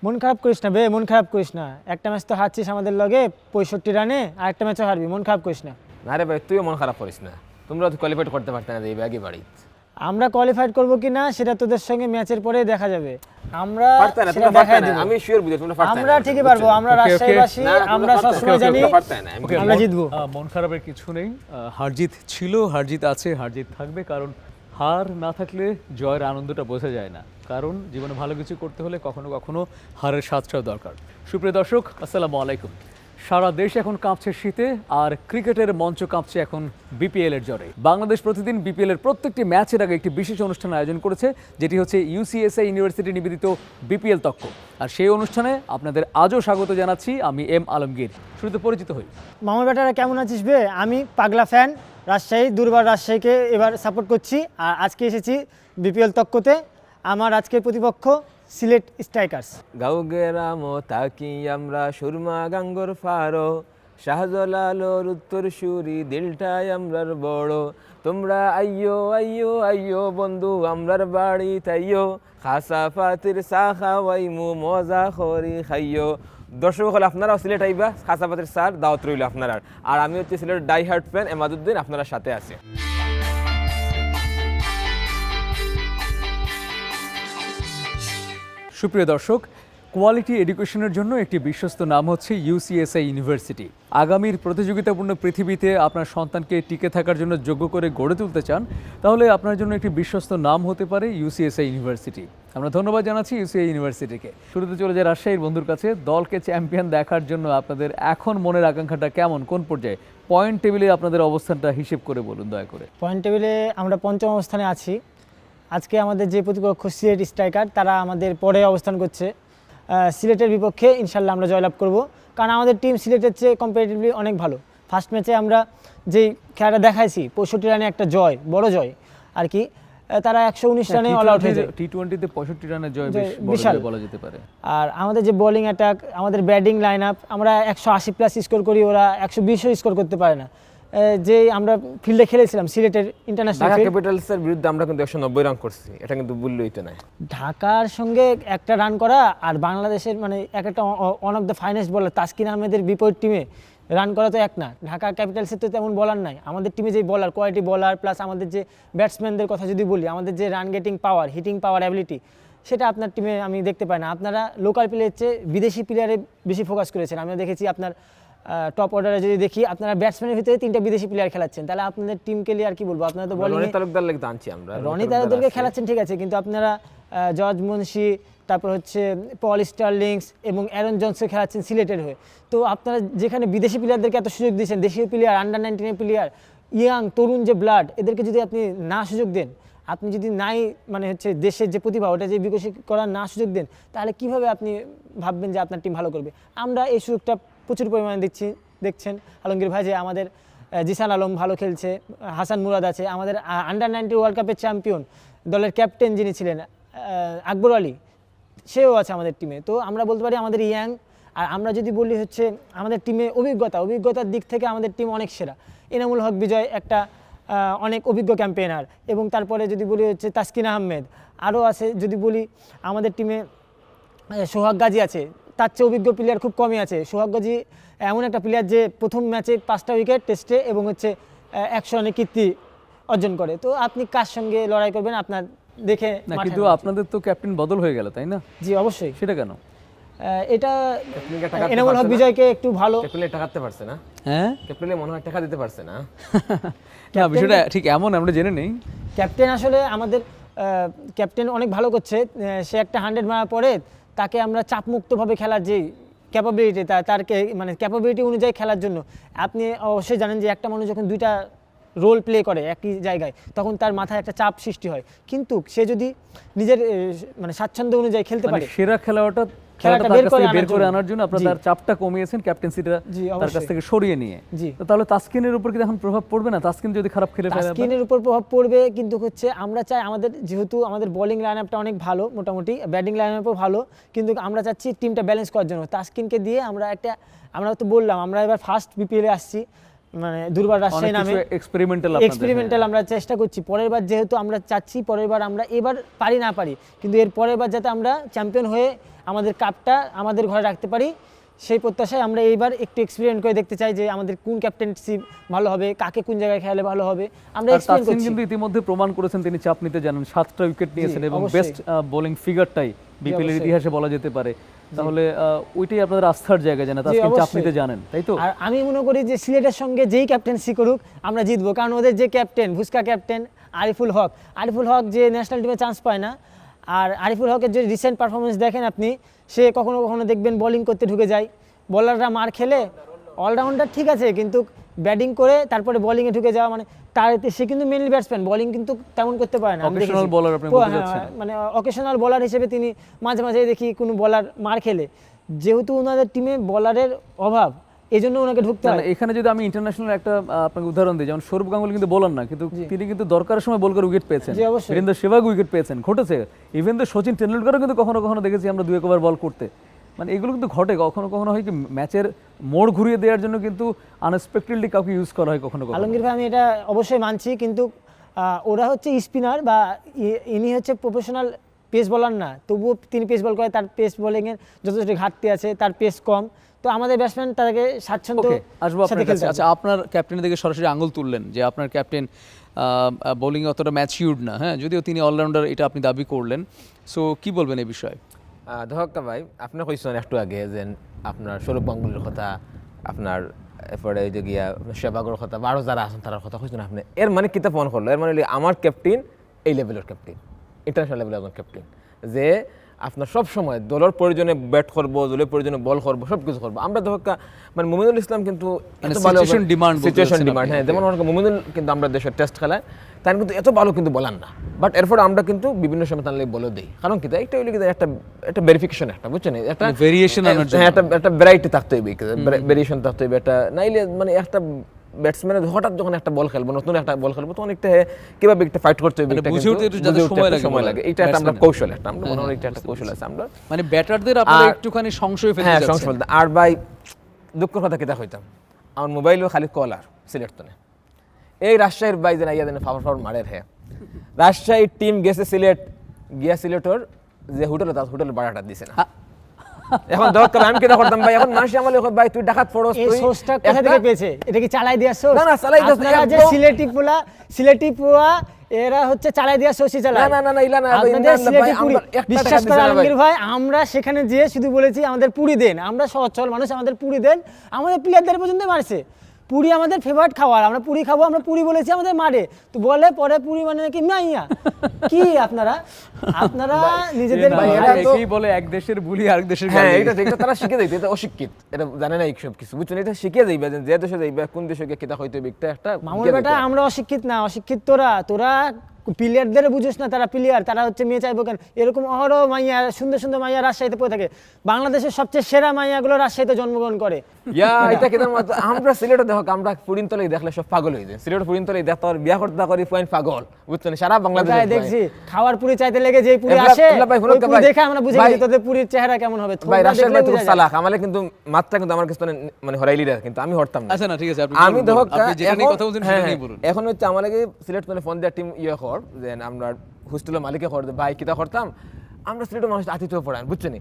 মন খারাপ করিস না বে, মন খারাপ করিস না। একটা ম্যাচ তো হারছিস আমাদের লগে 65 রানে, আর একটা ম্যাচও হারবি, মন খারাপ করিস না। না রে ভাই, তুইও মন খারাপ করিস না। তোমরা তো কোয়ালিফাইড করতে পারতে না এই ব্যাগই বাড়ি। আমরা কোয়ালিফাইড করবো কি না সেটা তোদের সঙ্গে ম্যাচের পরে দেখা যাবে। আমরা পারতে না, সেটা তোমরা পারতে দেখাই না, দেব। আমি শিওর বুঝি তোমরা পারতে না। আমরা ঠিকই পারবো, আমরা রাজশাহীবাসী, আমরা সবসময় জানি আমরা জিতবো। মন খারাপের কিছু নেই। হারজিত ছিল, হারজিত আছে, হারজিত থাকবে, কারণ হার না থাকলে জয়ের আনন্দটা বোঝা যায় না। কারণ জীবনে ভালো কিছু করতে হলে কখনো কখনো হারের স্বাদটাও দরকার। সুপ্রিয় দর্শক, আসসালামু আলাইকুম। সারা দেশ এখন কাঁপছে শীতে, আর ক্রিকেটের মঞ্চ কাঁপছে এখন বিপিএল এর জ্বরে। বাংলাদেশ প্রতিদিন বিপিএল এর প্রত্যেকটি ম্যাচের আগে একটি বিশেষ অনুষ্ঠান আয়োজন করেছে, যেটি হচ্ছে ইউসিএসআই ইউনিভার্সিটি নিবেদিত বিপিএল তক্ক। আর সেই অনুষ্ঠানে আপনাদের আজও স্বাগত জানাচ্ছি আমি এম আলমগীর। শুরুতে পরিচিত হই। মামা বেটারা কেমন আছিস বে? আমি পাগলা ফ্যান, রাজশাহী, দুর্বার রাজশাহীকে এবার সাপোর্ট করছি। আর আজকে এসেছি বিপিএল তক্কতে। আমার আজকের প্রতিপক্ষ সিলেট স্ট্রাইকার্স। গাঁও গেরামো তাকি আমরা সুরমা গাঙ্গর ফারো, শাহজালালোর উত্তর সুরি দিলটাই আমরার বড়। তোমরা আইয়ো আইয়ো আইয়ো বন্ধু আমরার বাড়ি তাইয়ো, খাসা ফাতির চা খাওয়াইমু মজা খরি খাইয়ো। দর্শক হলে আপনারাও সিলেট আইবা, খাসা ফাতির চার দাওয়াত রইল আপনারা। আর আমি হচ্ছে Sylhet die hard fan Emaduddin, আপনারা সাথে আছে। সুপ্রিয় দর্শক, কোয়ালিটি এডুকেশনের জন্য একটি বিশ্বস্ত নাম হচ্ছে ইউসিএসআই ইউনিভার্সিটি। আগামীর প্রতিযোগিতাপূর্ণ পৃথিবীতে আপনার সন্তানকে টিকে থাকার জন্য যোগ্য করে গড়ে তুলতে চান, তাহলে আপনার জন্য একটি বিশ্বস্ত নাম হতে পারে ইউসিএসআই ইউনিভার্সিটি। আমরা ধন্যবাদ জানাচ্ছি ইউসিআই ইউনিভার্সিটিকে। শুরুতে চলে যায় রাজশাহীর বন্ধুর কাছে। দলকে চ্যাম্পিয়ন দেখার জন্য আপনাদের এখন মনের আকাঙ্ক্ষাটা কেমন, কোন পর্যায়ে? পয়েন্ট টেবিলে আপনাদের অবস্থানটা হিসেব করে বলুন দয়া করে। পয়েন্ট টেবিলে আমরা পঞ্চম অবস্থানে আছি। আজকে আমাদের যে প্রতিপক্ষ সিলেট স্ট্রাইকার, তারা আমাদের পরে অবস্থান করছে। সিলেটের বিপক্ষে ইনশাল্লাহ আমরা জয়লাভ করব, কারণ আমাদের টিম সিলেটের চেয়ে কম্পারেটিভলি অনেক ভালো। ফার্স্ট ম্যাচে আমরা যেই খেলাটা দেখাইছি 65 রানে একটা জয়, বড় জয় আর কি। তারা 119 রানে অল আউট হয়ে যায়। টি-20তে 65 রানে জয় বিশাল বলা যেতে পারে। আর আমাদের যে বোলিং অ্যাটাক, আমাদের ব্যাটিং লাইন আপ, আমরা 180 প্লাস স্কোর করি, ওরা 120ও স্কোর করতে পারে না। যে আমরা ফিল্ডে খেলেছিলাম সিলেটের ইন্টারন্যাশনাল ঢাকা ক্যাপিটালসের বিরুদ্ধে আমরা কিন্তু 190 রান করছি, এটা কিন্তু বললেই তো না। ঢাকার সঙ্গে একটা রান করা আর বাংলাদেশের মানে একটা ওয়ান অফ দ্য ফাইনেস্ট বলার তাসকিন আহমেদের বিপরীত টিমে রান করা তো এক না। ঢাকা ক্যাপিটালসের তো তেমন বলার নাই। আমাদের টিমে যে বলার, কোয়ালিটি বলার, প্লাস আমাদের যে ব্যাটসম্যানদের কথা যদি বলি, আমাদের যে রান গেটিং পাওয়ার, হিটিং পাওয়ার, অ্যাবিলিটি, সেটা আপনার টিমে আমি দেখতে পাই না। আপনারা লোকাল প্লেয়ারের চেয়ে বিদেশি প্লেয়ারে বেশি ফোকাস করেছেন। আমি দেখেছি আপনার টপ অর্ডারে যদি দেখি, আপনারা ব্যাটসম্যানের ভিতরে 3টা বিদেশি প্লেয়ার খেলাচ্ছেন, তাহলে আপনাদের টিমকে নিয়ে আর কি বলবো। আপনারা তো বলিং রনি তালুকদার লাগতে আনছি আমরা, রনি তালুকদারকে খেলাচ্ছেন ঠিক আছে, কিন্তু আপনারা জর্জ মুন্সি, তারপর হচ্ছে পল স্টার্লিংস এবং অ্যারন জনসকে খেলাচ্ছেন সিলেটের হয়ে। তো আপনারা যেখানে বিদেশি প্লেয়ারদেরকে এত সুযোগ দিয়েছেন, দেশীয় প্লেয়ার, আন্ডার 19 প্লেয়ার, ইয়াং তরুণ যে ব্লাড, এদেরকে যদি আপনি না সুযোগ দেন, আপনি যদি নাই মানে হচ্ছে দেশের যে প্রতিভা ওটা যে বিকশিত করার না সুযোগ দেন, তাহলে কিভাবে আপনি ভাববেন যে আপনার টিম ভালো করবে? আমরা এই সুযোগটা প্রচুর পরিমাণে দেখছেন আলমগীর ভাই, যে আমাদের জিসান আলম ভালো খেলছে, হাসান মুরাদ আছে, আমাদের আন্ডার 19 ওয়ার্ল্ড কাপের চ্যাম্পিয়ন দলের ক্যাপ্টেন যিনি ছিলেন আকবর আলী, সেও আছে আমাদের টিমে। তো আমরা বলতে পারি আমাদের ইয়াং। আর আমরা যদি বলি হচ্ছে আমাদের টিমে অভিজ্ঞতার দিক থেকে আমাদের টিম অনেক সেরা। এনামুল হক বিজয় একটা অনেক অভিজ্ঞ ক্যাম্পেইনার, এবং তারপরে যদি বলি হচ্ছে তাসকিন আহমেদ, আরও আছে। যদি বলি আমাদের টিমে সোহাগ গাজী আছে, তার চেয়ে অভিজ্ঞ প্লেয়ার খুব কমই আছে। সোহাগ গাজী এমন একটা প্লেয়ার যে প্রথম ম্যাচে 5টা উইকেট টেস্টে এবং হচ্ছে 100 রানের কীর্তি অর্জন করে। তো আপনি কার সঙ্গে লড়াই করবেন আপনার দেখে। কিন্তু আপনাদের তো ক্যাপ্টেন বদল হয়ে গেল, তাই না? জি অবশ্যই। সেটা কেন? এটা এনামুল হক বিজয়কে একটু ভালো ক্যাপ্টেনে টাকা দিতে পারছে না। হ্যাঁ, ক্যাপ্টেনে মনে হয় টাকা দিতে পারছে না। না, বিষয়টা ঠিক এমন, আমরা জেনে নেই। ক্যাপ্টেন আসলে আমাদের ক্যাপ্টেন অনেক ভালো করছে। সে একটা 100 মারার পরে তাকে আমরা চাপমুক্তভাবে খেলার যে ক্যাপাবিলিটি, তার মানে ক্যাপাবিলিটি অনুযায়ী খেলার জন্য আপনি অবশ্যই জানেন যে একটা মানুষ যখন 2টা রোল প্লে করে একই জায়গায়, তখন তার মাথায় একটা চাপ সৃষ্টি হয়। কিন্তু সে যদি নিজের মানে স্বাচ্ছন্দ্য অনুযায়ী খেলতে পারে, সেরা খেলাটা বের করে আনার জন্য আপনারা তার চাপটা কমিয়েছেন, ক্যাপ্টেন্সিটা তার কাছ থেকে সরিয়ে নিয়ে। তাহলে তাসকিনের উপর কি এখন প্রভাব পড়বে না? তাসকিন যদি খারাপ খেলে ফেলে, তাসকিনের উপর প্রভাব পড়বে, কিন্তু হচ্ছে আমরা চাই আমাদের, যেহেতু আমাদের বোলিং লাইন আপটা অনেক ভালো, মোটামুটি ব্যাটিং লাইন আপও ভালো, কিন্তু আমরা চাচ্ছি টিমটা ব্যালেন্স করার জন্য তাসকিনকে দিয়ে আমরা তো বললাম আমরা এবার ফার্স্ট বিপিএলে আসছি, মানে দুর্বার রাজশাহী নামে এক্সপেরিমেন্টাল আমরা চেষ্টা করছি। পরের বার যেহেতু আমরা চাচ্ছি পরের বার আমরা এবার পারি না পারি, কিন্তু এর পরের বার যাতে আমরা চ্যাম্পিয়ন হয়ে আমাদের কাপটা আমাদের ঘরে রাখতে পারি, সেই প্রত্যাশায় আমরা এইবার একটু এক্সপেরিমেন্ট করে দেখতে চাই যে আমাদের কোন ক্যাপ্টেনশিপ ভালো হবে, কাকে কোন জায়গায় খেলালে ভালো হবে, আমরা এক্সপেরিমেন্ট করছি। কিন্তু ইতিমধ্যে প্রমাণ করেছেন তিনি চাপ নিতে জানেন, 7টা উইকেট নিয়েছেন এবং অবশ্যই। বেস্ট বোলিং ফিগারটাই বিপিএল এর ইতিহাসে বলা যেতে পারে। তাহলে ওইটাই আপনাদের আস্থার জায়গা, যেন তাসকিন চাপ নিতে জানেন, তাই তো? আর আমি মনে করি যে সিলেটের সঙ্গে যেই ক্যাপ্টেন্সি করুক আমরা জিতবো, কারণ ওদের যে ক্যাপ্টেন ভুস্কা ক্যাপ্টেন আরিফুল হক যে ন্যাশনাল টিমে চান্স পায় না। আর আরিফুল হকের যে রিসেন্ট পারফরমেন্স দেখেন আপনি, সে কখনো কখনো দেখবেন বোলিং করতে ঢুকে যায়, বলাররা মার খেলে, অলরাউন্ডার ঠিক আছে কিন্তু ব্যাটিং করে তারপরে বোলিংয়ে ঢুকে যাওয়া, মানে তার সে কিন্তু মেনলি ব্যাটসম্যান, বোলিং কিন্তু তেমন করতে পারে না। অকেশনাল বোলার আপনি বলতে যাচ্ছেন? মানে অকেশনাল বোলার হিসেবে তিনি মাঝে মাঝে দেখি কোনো বোলার মার খেলে, যেহেতু ওনাদের টিমে বোলারের অভাব এই জন্য ওনাকে ঢুকতে হয়। এখানে যদি আমি ইন্টারন্যাশনাল একটা আপনাকে উদাহরণ দিই, যেমন সৌরভ গাঙ্গুলি কিন্তু বোলার না, কিন্তু তিনি কিন্তু দরকারের সময় বল করে উইকেট পেয়েছেন, বীরেন্দ্র সেহবাগ উইকেট পেয়েছেন, ঘটেছে। ইভেন তো সচিন টেন্ডুলকারও কিন্তু কখনো কখনো দেখেছি আমরা 2-1 ওভার বল করতে, মানে এগুলো কিন্তু ঘটে। কখনো কখনো হয় কি ম্যাচের মোড় ঘুরিয়ে দেওয়ার জন্য কিন্তু আনএক্সপেক্টেডলি কাউকে ইউজ করা হয় কখনো কখনো। আলমগীর ভাই আমি এটা অবশ্যই মানছি, কিন্তু ওরা হচ্ছে স্পিনার বা ইনি হচ্ছে প্রফেশনাল পেস বোলার না, তবুও তিনি পেস বল করে, তার পেস বোলিংয়ের যথেষ্ট ঘাটতি আছে, তার পেস কম, তো আমাদের ব্যাটসম্যান তাকে স্বাচ্ছন্দ্য আসবো আপনার কাছে। আচ্ছা, আপনার ক্যাপ্টেনের দিকে সরাসরি আঙুল তুললেন যে আপনার ক্যাপ্টেন বোলিংয়ে অতটা ম্যাচিউর্ড না, হ্যাঁ, যদিও তিনি অলরাউন্ডার এটা আপনি দাবি করলেন, সো কি বলবেন এই বিষয়ে? ধরকা ভাই আপনি কইছেন একটু আগে যে আপনার সৌরভ গাঙ্গুলির কথা, আপনার এরপরে যে গিয়া সেহবাগের কথা, আরও যারা আছেন তার কথা কইছেন আপনি, এর মানে কিতা ফোন করলো? এর মানে আমার ক্যাপ্টেন এই লেভেলের ক্যাপ্টেন, ইন্টারন্যাশনাল লেভেলের একজন ক্যাপ্টেন, যে আপনার সব সময় দলের প্রয়োজনে ব্যাট করবো, দলের প্রয়োজনে বল করবো, সব কিছু করবো। আমরা ধরকা মানে মুমিনুল ইসলাম কিন্তু সিচুয়েশন ডিমান্ড, হ্যাঁ, যেমন মুমিনুল কিন্তু আমরা দেশের টেস্ট খেলায় তার কিন্তু এত ভালো কিন্তু বলার না, বাট এরপর আমরা কিন্তু বিভিন্ন সময় তাহলে বলে দিই, কারণ কি এটা হইলে কিন্তু একটা ভেরিফিকেশন, একটা বুঝছেন, একটা ভেরিয়েশন, একটা ভ্যারাইটি থাকতে হইবে, ভেরিয়েশন থাকতে হইবে, একটা নাইলে মানে একটা ব্যাটসম্যানের হঠাৎ যখন একটা বল খেলবো, নতুন একটা বল খেলবো, তখন একটা কিভাবে একটা ফাইট করতে হবে, সময় লাগে, এটা একটা আমরা কৌশল, একটা আমরা মনে হয় একটা কৌশল আছে আমরা, মানে ব্যাটারদের আপনারা একটুখানি সংশয় ফেলে যাচ্ছেন। সংশয়। আর ভাই দুঃখের কথা কিতা হইতাম, আমার মোবাইলও খালি কল আর সিলেক্ট তো এই রাজশাহীর বাই যে ইয়া দেন ফাফর মারের, হ্যাঁ রাজশাহী টিম গেছে সিলেট, গিয়া সিলেটর যে হোটেল, তার হোটেলের ভাড়াটা দিছে না। এখন দরকার আমি কিটা করতাম ভাই, এখন মানুষ আমালে ভাই তুই ডাকাত পড়স, তুই সোর্সটা কোথা থেকে পেয়েছে? এটা কি চালাই দিয়া সোর্স? না চালাই দিয়া, আপনারা যে সিলেটি পোলা এরা হচ্ছে চালাই দিয়া সোর্সই চালায়। না ইলা না ভাই, বিশ্বাস করেন আলমগীর ভাই, আমরা সেখানে যেয়ে শুধু বলেছি আমাদের পুরি দেন, আমরা সচ্ছল মানুষ, আমাদের পুরি দেন, আমাদের প্লেয়ারদের পর্যন্ত মারছে। পুরি আমাদের ফেভারিট খাবার, আমরা পুরি খাবো, আমরা পুরি বলেছি, আমাদের মারে তো বলে পরে পুরি মানে নাকি মাইয়া কি আপনারা নিজেদের কি বলে এক দেশের বুলি আরেক দেশের গালি। হ্যাঁ, এটা তারা শিখে যাইতে, এটা অশিক্ষিত, এটা জানে না এইসব কিছু, বুঝছেন, এটা শিখে যাইবে যে দেশে যাইবে কোন দেশে গিয়ে কিতা হইতে একটা মামুর বেটা। আমরা অশিক্ষিত না, অশিক্ষিত তোরা প্লেয়ারদের বুঝোস না, তারা প্লেয়ার, তারা হচ্ছে মেয়ে চাইবো কেন, এরকম অহরহ মাইয়া, সুন্দর সুন্দর মাইয়া রাজশাহীতে পড়ে থাকে, বাংলাদেশের সবচেয়ে সেরা মাইয়াগুলো রাজশাহীতে জন্মগ্রহণ করে। এটা কেন আমরা সিলেটে দেখো, আমরা পুরিনতলাই দেখলে সব পাগল হয়ে যায়, সিলেট পুরিনতলাই দেখতে বিয়া করতে করি পয়েন্ট পাগল, বুঝছেন, সারা বাংলাদেশে দেখছি খাওয়ার পুরি চাইতে লেগে যে পুরি আসে দেখে আমরা বুঝে গেছি তোদের পুরির চেহারা কেমন হবে। ভাই রাজশাহীর ভাই তুমি সালাক আমালে কিন্তু মাত্রা কিন্তু আমার কাছে মানে হরাইলি রা, কিন্তু আমি হরতাম না। আচ্ছা না ঠিক আছে, আমি দেখো আপনি যেটা নিয়ে কথা বলছেন সেটা নিয়ে বলুন। এখন হচ্ছে আমালে সিলেট মানে ফোন দেয়া টিম ইয়ে কর যে আমরা হোস্টেলের মালিকে কর ভাই কিতা করতাম, আমরা সিলেটের মানুষ আতিথ্য পড়ান, বুঝছেন,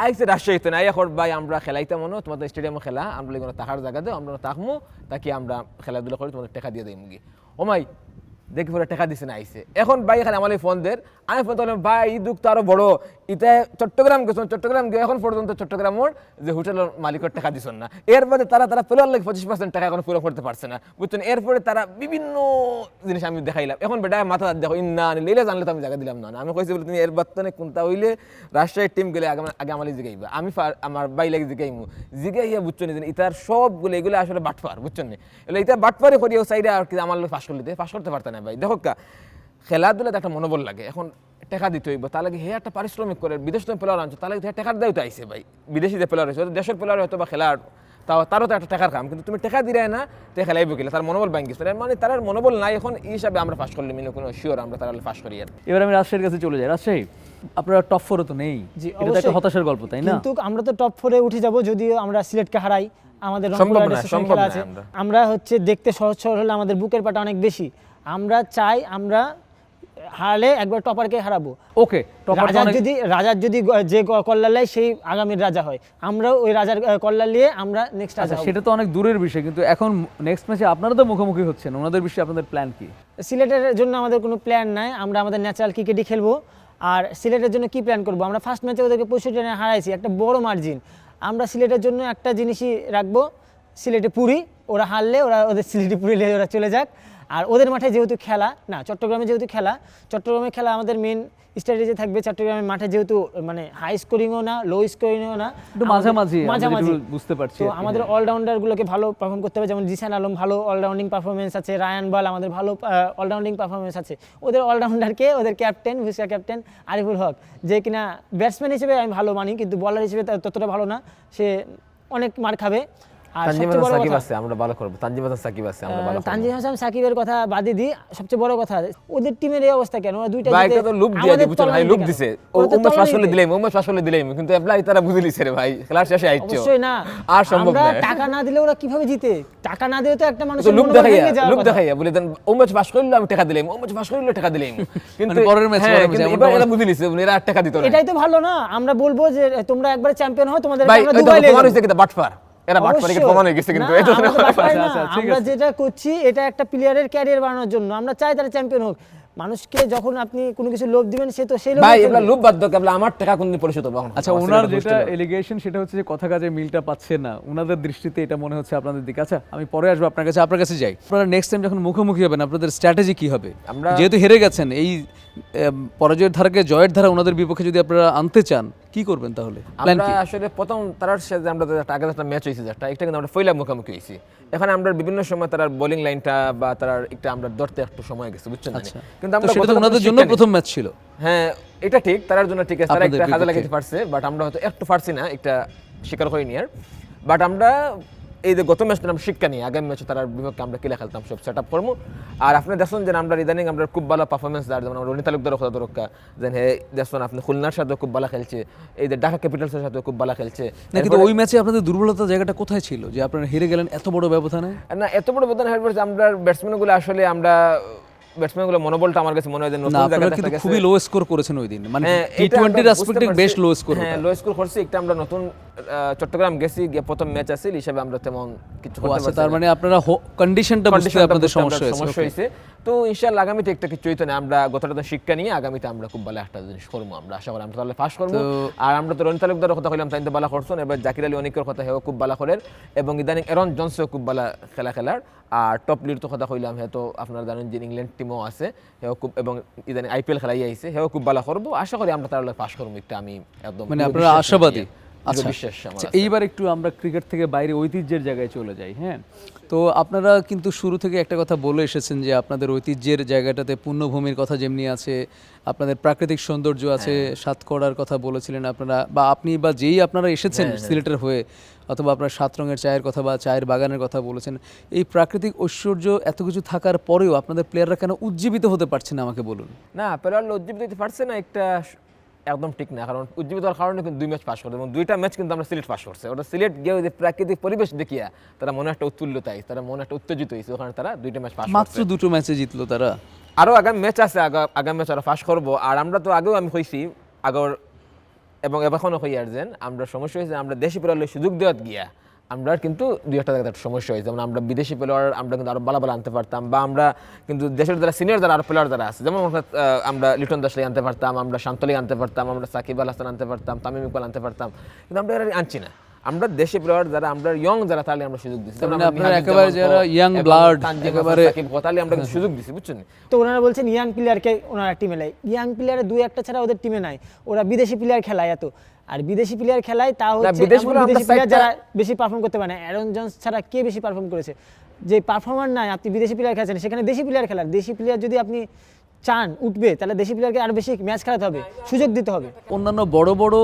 আইসে রাজশাহীতে না এখন ভাই আমরা খেলাইতাম মনে তোমাদের স্টেডিয়ামে খেলা, আমরা এগুলো টাকার জায়গা দেয়, আমরা তাকমু তাকে আমরা খেলাধুলা করি, তোমাদের টাকা দিয়ে দেয় মুগি ও মাই দেখি পরে টাকা দিছে না আইসে। এখন ভাই এখানে আমার ফোন দের, আমি ফোন করলাম ভাই এই দুঃখ তো আরো বড়, ইটা চট্টগ্রাম গেছেন, চট্টগ্রাম গিয়ে এখন পর্যন্ত চট্টগ্রামের যে হোটেলের মালিকের টাকা দিচ্ছেন না, এর মধ্যে তারা পেলার লাগে 25% টাকা এখন পুরো করতে পারছে না, বুঝছেন। এরপরে তারা বিভিন্ন জিনিস আমি দেখাইলাম, এখন বেটা মাথা দেখো ইন্না লেলে জানলে তো আমি জায়গা দিলাম না, আমি কইছি বলে তুমি এর বার্তানে কোনটা হইলে রাজশাহীর টিম গেলে আগে আমার জিগাইবা, আমি আমার বাই লাগে জিগাইমু, জিগাইয়া বুঝছেন ইতার সবগুলো এগুলো আসলে বাটপার, বুঝছেন, এগুলো এটা বাটপারে করিও চাইলে আর কি আমার লোক পাশ করলে পাশ করতে পারত না ভাই। দেখো খেলাধুলাতে একটা মনোবল লাগে, এখন টাকা দিতে হইব, তার লাগে হে একটা পারিশ্রমিক করে বিদেশ থেকে প্লেয়ার আনছো, তাহলে টাকার দায়িত্ব আইসে ভাই, বিদেশি যে প্লেয়ার হয়েছে দেশের প্লেয়ার হয়তো বা খেলার তারও তো একটা টাকার কাম, কিন্তু তুমি টাকা দিলে না তে খেলাইব গেলে তার মনোবল ভাঙ্গিস, মানে তার মনোবল নাই, এখন এই হিসাবে আমরা পাশ করলে মিলে কোনো শিওর আমরা তারা পাশ করি। আর এবার আমি রাজশাহীর কাছে চলে যাই। রাজশাহী আপনারা টপ 4-এ তো নেই, জি, এটা তো একটা অবশ্যই। হতাশার গল্প, তাই না? কিন্তু আমরা তো টপ 4-এ উঠে যাব যদিও আমরা সিলেটকে হারাই, আমাদের রংপুর সম্ভব না, রাইডার্সের সঙ্গে সম্ভব খেলা না আছে। আমরা। আমরা হচ্ছে দেখতে সহজ সরল হলে আমাদের বুকের পাটা অনেক বেশি, আমরা চাই আমরা হারলে একবার টপারকে হারাবো। ওকে, টপার রাজার যদি যে কল্লা লেয় সেই আগামীর রাজা হয়, আমরাও ওই রাজার কল্লা নিয়ে আমরা নেক্সট রাজা আচ্ছা, হব। সেটা তো অনেক দূরের বিষয়, কিন্তু এখন নেক্সট ম্যাচে আপনারা তো মুখোমুখি হচ্ছেন, ওনাদের বিষয়ে আপনাদের প্ল্যান কি? সিলেটের জন্য আমাদের কোনো প্ল্যান নাই, আমরা আমাদের ন্যাচারাল ক্রিকেটই খেলবো। আর সিলেটের জন্য কি প্ল্যান করবো, আমরা ফার্স্ট ম্যাচে ওদেরকে 65 রানে হারাইছি, একটা বড় মার্জিন। আমরা সিলেটের জন্য একটা জিনিসই রাখবো, সিলেটে পুরি, ওরা হারলে ওরা ওদের সিলেটে পুরি নিয়ে ওরা চলে যাক। আর ওদের মাঠে যেহেতু খেলা না, চট্টগ্রামে যেহেতু খেলা, চট্টগ্রামে খেলা আমাদের মেন স্ট্র্যাটেজি থাকবে। চট্টগ্রামের মাঠে যেহেতু মানে হাই স্কোরিংও না, লো স্কোরিংও না, একটু মাঝামাঝি, মাঝামাঝি বুঝতে পারছি। তো আমাদের অলরাউন্ডারগুলোকে ভালো পারফর্ম করতে হবে, যেমন জিসান আলম ভালো অলরাউন্ডিং পারফরমেন্স আছে, রায়ান বল আমাদের ভালো অলরাউন্ডিং পারফরমেন্স আছে। ওদের অলরাউন্ডারকে ওদের captain visa captain Ariful Haque, যে কিনা ব্যাটসম্যান হিসেবে আমি ভালো মানি, কিন্তু বলার হিসেবে ততটা ভালো না, সে অনেক মার খাবে। আর তানজিম সবচেয়ে হাসান বড় সাকিব কথা, আছে, আমরা ভালো করব। তানজিম হাসান সাকিব আছে, আমরা ভালো করব। তানজিম হাসান সাকিবের কথা বাদই দিই, সবচেয়ে বড় কথা ওদের টিমের এই অবস্থা কেন, ওরা দুইটা ভাই জিতে কত লুপ দিয়ে আমাদের বুঝছেন ভাই, তলানিতে লুপ কেন? দিছে। ওরা তো উম্মেশ পাস তলানিতে। করলে দিলাম, উম্মেশ পাস করলে দিলাম, কিন্তু এপ্লাই তারা বুঝে লিছে রে ভাই, খেলার শেষে আইছো। অবশ্যই না, আর সম্ভব আমরা না। টাকা না দিলে ওরা কিভাবে জিতে? টাকা না দিলে তো একটা তো মানুষের লুপ মনোবল দেখাইয়া, ভেঙে যাওয়ার লুপ কথা। দেখাইয়া বলে দেন উম্মেশ পাস করলে আমি টাকা দিলাম, উম্মেশ পাস করলে টাকা দিলাম, কিন্তু মানে পরের ম্যাচ, হ্যাঁ, পরের ম্যাচ, কিন্তু এমনটা এবার এরা বুঝে লিছে, এরা আর টাকা দিত না। এটাই তো ভালো না, আমরা বলবো যে তোমরা একবার চ্যাম্পিয়ন হও, তোমাদের ভাই আমরা এটা দুবাই তোমার হইছে কিন্তু বাটপার, এরা বাটপার অবশ্যই। এটা প্রমাণ হয়ে গেছে কিন্তু না, এটা আমরা তো বাটপার না, আচ্ছা, ঠিক আমরা আছে। যেটা করছি এটা একটা প্লেয়ারের ক্যারিয়ার বানানোর জন্য, আমরা চাই তারা চ্যাম্পিয়ন হোক। মানুষকে যখন আপনি কোনো কিছু লোভ দিবেন, সে তো সেই লোভ ভাই এগুলা লুপ বাদ দাও, কেবল আমার টাকা কোনদিন পরিশোধ হবে এখন। আচ্ছা, আমার ওনার সেটা যেটা বুঝতে হবে। এলিগেশন সেটা হচ্ছে যে কথা কাজে মিলটা পাচ্ছে না, ওনাদের দৃষ্টিতে এটা মনে হচ্ছে আপনাদের দিকে। আচ্ছা, আমি পরে আসবো আপনার কাছে যাই। আপনারা নেক্সট টাইম যখন মুখোমুখি হবেন আপনাদের স্ট্র্যাটেজি কি হবে? আমরা- যেহেতু হেরে গেছেন, এই পরাজয়ের ধারাকে জয়ের ধারা ওনাদের বিপক্ষে যদি আপনারা আনতে চান, কি করবেন তাহলে? প্ল্যান আমরা কি? আসলে প্রথম তারার সাথে আমরা আগে একটা ম্যাচ হয়েছে, যেটা এটা কিন্তু আমরা ফয়লা মুখোমুখি হয়েছি। এখন আমরা বিভিন্ন সময় তার বোলিং লাইনটা বা তার একটা আমরা ধরতে একটু সময় গেছে, বুঝছেন না? আচ্ছা, কিন্তু তো আমরা সেটা তো গতকাল ওনাদের জন্য শিক্ষা নিই। প্রথম ম্যাচ ছিল। হ্যাঁ, এটা ঠিক, তার জন্য ঠিক আছে, তারা আপনাদের একটা কাজে বিপক্ষে। লাগাতে পারছে, বাট আমরা হয়তো একটু পারছি না, একটা স্বীকার করিনি আর। বাট আমরা এই যে গত ম্যাচটা আমরা শিক্ষা নিই, আগামী ম্যাচে তার বিপক্ষে আমরা কিলা খেলতাম সব সেট আপ করবো। আর আপনি দেখুন যে আমরা ইদানিং আমরা খুব ভালো পারফরমেন্স দেওয়ার, যেমন রনি তালুকদার কথা দরকার, যেন হে দেখুন আপনি খুলনার সাথে খুব ভালো খেলছে, এই যে ঢাকা ক্যাপিটালসের সাথে খুব ভালো খেলছে। না, কিন্তু ওই ম্যাচে আপনাদের দুর্বলতা জায়গাটা কোথায় ছিল যে আপনারা হেরে গেলেন এত বড় ব্যবধানে? না, এত বড় বেতন হেরে পড়েছে আমরা ব্যাটসম্যানগুলো, আসলে আমরা ব্যাটসম্যানগুলো মনোবলটা আমার কাছে মনে হয় যে না, নতুন আপনারা জায়গায় কিন্তু দেখা গেছে। খুবই লো স্কোর করেছেন ওই দিন, মানে হ্যাঁ, এটা টি20 আমরা এর বুঝতে অ্যাসপেক্টে পারছি। বেশ লো স্কোর। হ্যাঁ, লো স্কোর করছি, একটা আমরা নতুন চট্টগ্রাম গেছি, গিয়ে প্রথম ম্যাচ আছে হিসাবে আমরা তেমন কিছু করতে আচ্ছা, পারছি তার না। মানে আপনারা কন্ডিশনটা বুঝতে কন্ডিশনটা আপনাদের বুঝতে সমস্যা আমরা হয়েছে। সমস্যা হয়েছে। তো ইনশাআল্লাহ আগামীতে একটা কিছু হইতো না, আমরা গতটা শিক্ষা নিয়ে আগামীতে আমরা খুব ভালো একটা জিনিস করবো, আমরা আশা করি আমরা তাহলে ফার্স্ট করবো। আর আমরা তো রনি তালুকদারের কথা কইলাম, তাই তো ভালো করছেন, এবার জাকির আলী অনেকের কথা হেও খুব ভালো করেন, এবং ইদানিং এরন জনসও খুব ভালো খেলার। আর টপ লিড তো কথা কইলাম, হে তো আপনারা জানেন যে ইংল্যান্ড টিমও আছে, হেও খুব, এবং ইদানিং আইপিএল খেলাই আইছে, হেও খুব ভালো করবো। আশা করি আমরা তাহলে পাস করবো, একটা আমি একদম মানে আপনারা আশাবাদী। আচ্ছা, আচ্ছা, এইবার একটু আমরা ক্রিকেট থেকে বাইরে ঐতিহ্যের জায়গায় চলে যাই। হ্যাঁ, তো আপনারা কিন্তু শুরু থেকে একটা কথা বলে এসেছেন যে আপনাদের ঐতিহ্যের জায়গাটাতে পুণ্যভূমির কথা যেমনি আছে, আপনাদের প্রাকৃতিক সৌন্দর্য আছে, সাতকড়ার কথা বলেছিলেন আপনারা, বা আপনি বা যেই আপনারা এসেছেন সিলেটের হয়ে, অথবা আপনার 7 রঙের চায়ের কথা বা চায়ের বাগানের কথা বলেছেন। এই প্রাকৃতিক ঐশ্বর্য এত কিছু থাকার পরেও আপনাদের প্লেয়াররা কেন উজ্জীবিত হতে পারছে না, আমাকে বলুন। না, প্লেয়ার উজ্জীবিত হতে পারছে না, একটা একদম ঠিক না, কারণ উজ্জীবিত হওয়ার কারণে কিন্তু 2 ম্যাচ পাস করছে, এবং 2টা ম্যাচ কিন্তু আমরা সিলেট পাস করছে। ওটা সিলেট গিয়ে ওই যে প্রাকৃতিক পরিবেশ দেখিয়া তারা মনে একটা উৎফুল্লতাই, তারা মনে একটা উত্তেজিত হয়েছে, ওখানে তারা 2টা ম্যাচ পাস মাত্র করছে। 2টো ম্যাচে জিতলো তারা। আরও আগামী ম্যাচ আছে, আগামী ম্যাচ আরও পাস করবো। আর আমরা তো আগেও আমি হয়েছি আগর, এবং এখনও হই আর যেন আমরা সমস্যা হয়েছে, আমরা দেশি প্লেয়ার সুযোগ দেওয়াত গিয়া আমরা কিন্তু 2-1টা জায়গায় সমস্যা হয়েছে, যেমন আমরা বিদেশি প্লেয়ার আমরা কিন্তু আরো ভালো আনতে পারতাম, বা আমরা কিন্তু দেশের যারা সিনিয়র যারা আরো প্লেয়ার যারা আছে, যেমন আমরা লিটন দাস আনতে পারতাম, আমরা শান্তলি আনতে পারতাম, আমরা সাকিব আল হাসান আনতে পারতাম, তামিম ইকবাল আনতে পারতাম, কিন্তু আমরা এরা আনছি না। আমরা দেশি প্লেয়ার যারা আমরা ইয়ং যারা, তাহলে আমরা সুযোগ দিচ্ছি, মানে আপনারা একেবারে যারা young blood, একেবারে তাহলে আমরা কিন্তু সুযোগ দিচ্ছি, বুঝছেন? তো ওনারা বলছেন ইয়াং প্লেয়ারকে ওনারা টিমে নেয়, ইয়াং প্লেয়ারে 2-1টা ছাড়া ওদের টিমে নাই, ওরা বিদেশি প্লেয়ার খেলায় এত, আর বিদেশি প্লেয়ার খেলায় তা হচ্ছে বিদেশি এমন player আমরা বিদেশি প্লেয়ার চারটা- যারা বেশি পারফর্ম করতে পারে না। অ্যারন জন্স ছাড়া কে বেশি পারফর্ম করেছে? যে পারফর্মার নাই, আপনি বিদেশি প্লেয়ার খেলছেন, সেখানে দেশি প্লেয়ার খেলার, দেশি প্লেয়ার যদি আপনি চান উঠবে, তাহলে দেশি প্লেয়ারকে আরো বেশি ম্যাচ খেলাতে হবে, সুযোগ দিতে হবে। অন্যান্য বড় বড়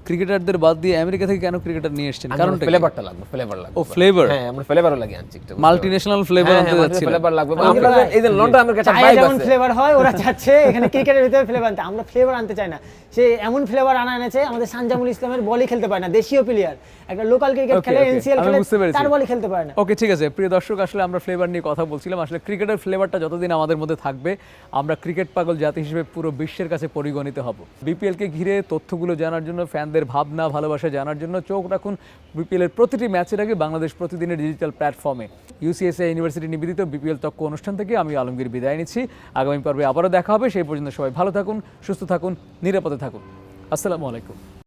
ক্রিকেটারদের বাদ দিয়ে আমেরিকা থেকে কেন ক্রিকেটার নিয়ে এসেছেন? কারণটা কি? ফ্লেভারটা লাগবে, ফ্লেভার লাগবে। ও ফ্লেভার, হ্যাঁ, আমরা ফ্লেভারও লাগিয়ে আনছি একটু। মাল্টিন্যাশনাল ফ্লেভার আনতে যাচ্ছিলেন। ফ্লেভার লাগবে। আমরা এই যে লন্ডন আমেরিকা একটা চায়ে ভাইব যেমন আছে। ফ্লেভার হয়, ওরা চাচ্ছে এখানে ক্রিকেটের ভিতরে ফ্লেভার আনতে। আমরা ফ্লেভার আনতে চাই না। সে এমন ফ্লেভার এনেছে, আমাদের সানজামুল ইসলামের বলই খেলতে পারে না, দেশীয় প্লেয়ার, একটা লোকাল ক্রিকেট Okay, খেলে, okay, এনসিএল আমি খেলে, বুঝতে পেরেছি। তার বলই খেলতে পারে না। ওকে, ঠিক আছে প্রিয় দর্শক, আসলে আমরা ফ্লেভার নিয়ে কথা বলছিলাম। আসলে ক্রিকেটের ফ্লেভারটা যতদিন আমাদের মধ্যে থাকবে, আমরা ক্রিকেট পাগল জাতি হিসেবে পুরো বিশ্বের কাছে পরিগণিত হব। বিপিএলকে ঘিরে তথ্যগুলো জানার জন্য, ফ্যানদের ভাবনা ভালোবাসা জানার জন্য চোখ রাখুন বিপিএলের প্রতিটি ম্যাচের আগে বাংলাদেশ প্রতিদিনের ডিজিটাল প্ল্যাটফর্মে। ইউসিএসএ ইউনিভার্সিটি নিবেদিত বিপিএল তক্ক অনুষ্ঠান থেকে আমি আলমগীর বিদায় নিচ্ছি। আগামী পর্বে আবারও দেখা হবে। সেই পর্যন্ত সবাই ভালো থাকুন, সুস্থ থাকুন, নিরাপদে থাকুন। আসসালামু আলাইকুম।